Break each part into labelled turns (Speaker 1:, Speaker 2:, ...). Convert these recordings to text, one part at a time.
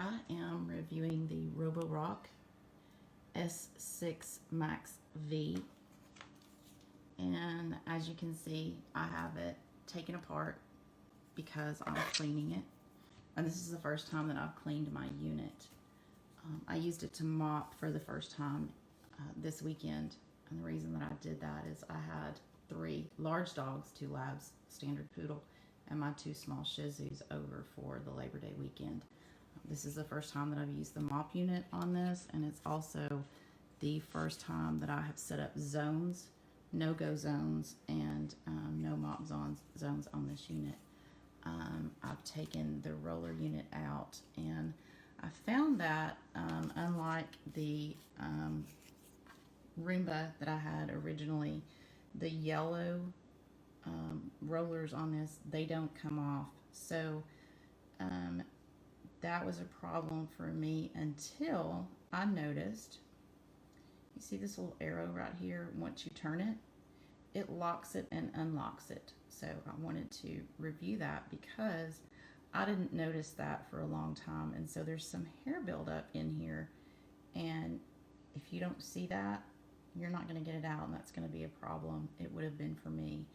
Speaker 1: I am reviewing the Roborock S6 MaxV, and as you can see, I have it taken apart because I'm cleaning it, and this is the first time that I've cleaned my unit. I used it to mop for the first time this weekend, and the reason that I did that is I had 3 large dogs, 2 labs, standard poodle, and my 2 small Shih Tzus over for the Labor Day weekend. This is the first time that I've used the mop unit on this, and it's also the first time that I have set up zones, no-go zones, and no mop zones on this unit. I've taken the roller unit out, and I found that unlike the Roomba that I had originally, the yellow rollers on this, they don't come off. So that was a problem for me until I noticed, you see this little arrow right here, once you turn it, it locks it and unlocks it. So I wanted to review that because I didn't notice that for a long time, and so there's some hair buildup in here, and if you don't see that, you're not going to get it out, and that's going to be a problem. It would have been for me.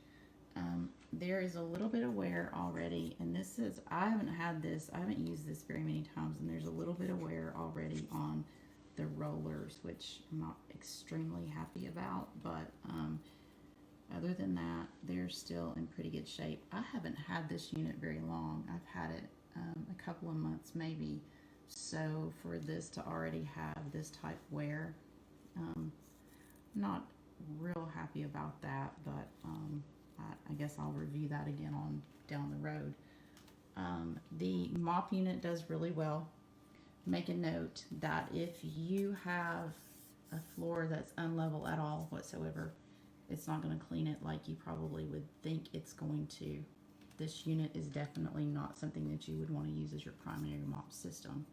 Speaker 1: There is a little bit of wear already, and this is, I haven't used this very many times, and there's a little bit of wear already on the rollers, which I'm not extremely happy about, but other than that, they're still in pretty good shape. I haven't had this unit very long. I've had it a couple of months maybe, so for this to already have this type wear, not real happy about that, but I guess I'll review that again on down the road. The mop unit does really well. Make a note that if you have a floor that's unlevel at all whatsoever, it's not going to clean it like you probably would think it's going to. This unit is definitely not something that you would want to use as your primary mop system.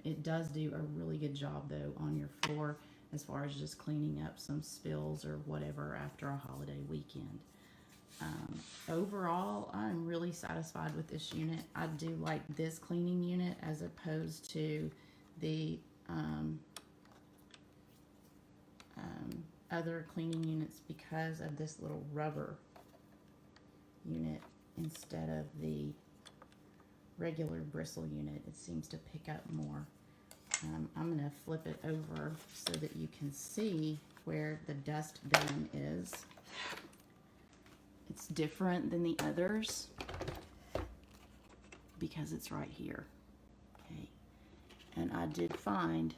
Speaker 1: It does do a really good job though on your floor as far as just cleaning up some spills or whatever after a holiday weekend. Overall, I'm really satisfied with this unit. I do like this cleaning unit as opposed to the other cleaning units because of this little rubber unit instead of the regular bristle unit. It seems to pick up more. I'm going to flip it over so that you can see where the dust bin is. It's different than the others because it's right here. Okay, and I did find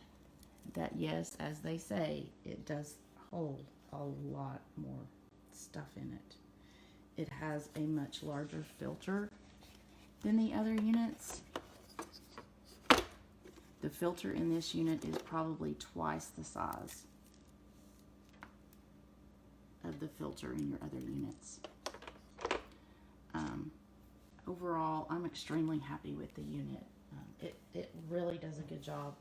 Speaker 1: that yes, as they say, it does hold a lot more stuff in it. It has a much larger filter than the other units. The filter in this unit is probably twice the size of the filter in your other units. Overall, I'm extremely happy with the unit. It really does a good job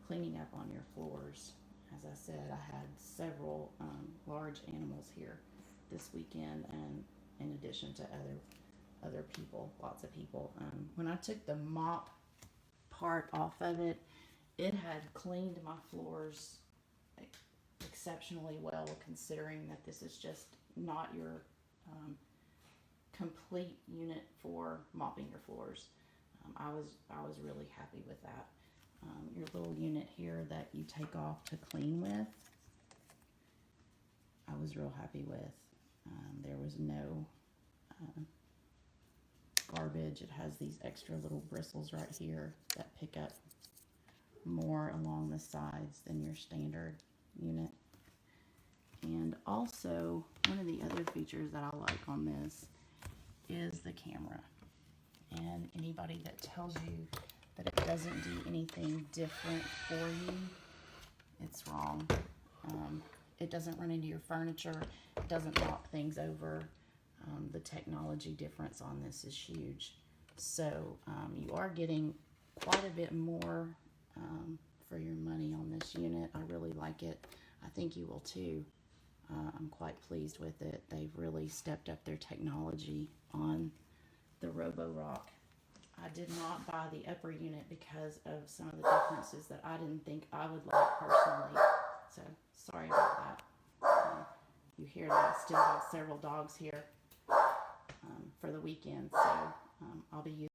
Speaker 1: cleaning up on your floors. As I said, I had several large animals here this weekend, and in addition to other people, lots of people. When I took the mop part off of it, it had cleaned my floors exceptionally well, considering that this is just not your complete unit for mopping your floors. I was really happy with that. Your little unit here that you take off to clean with, I was real happy with. There was no garbage. It has these extra little bristles right here that pick up more along the sides than your standard unit. And also, one of the other features that I like on this is the camera. And anybody that tells you that it doesn't do anything different for you, it's wrong. It doesn't run into your furniture. It doesn't knock things over. The technology difference on this is huge. So you are getting quite a bit more for your money on this unit. I really like it. I think you will too. I'm quite pleased with it. They've really stepped up their technology on the Roborock. I did not buy the upper unit because of some of the differences that I didn't think I would like personally. So sorry about that. You hear that I still have several dogs here for the weekend, so I'll be using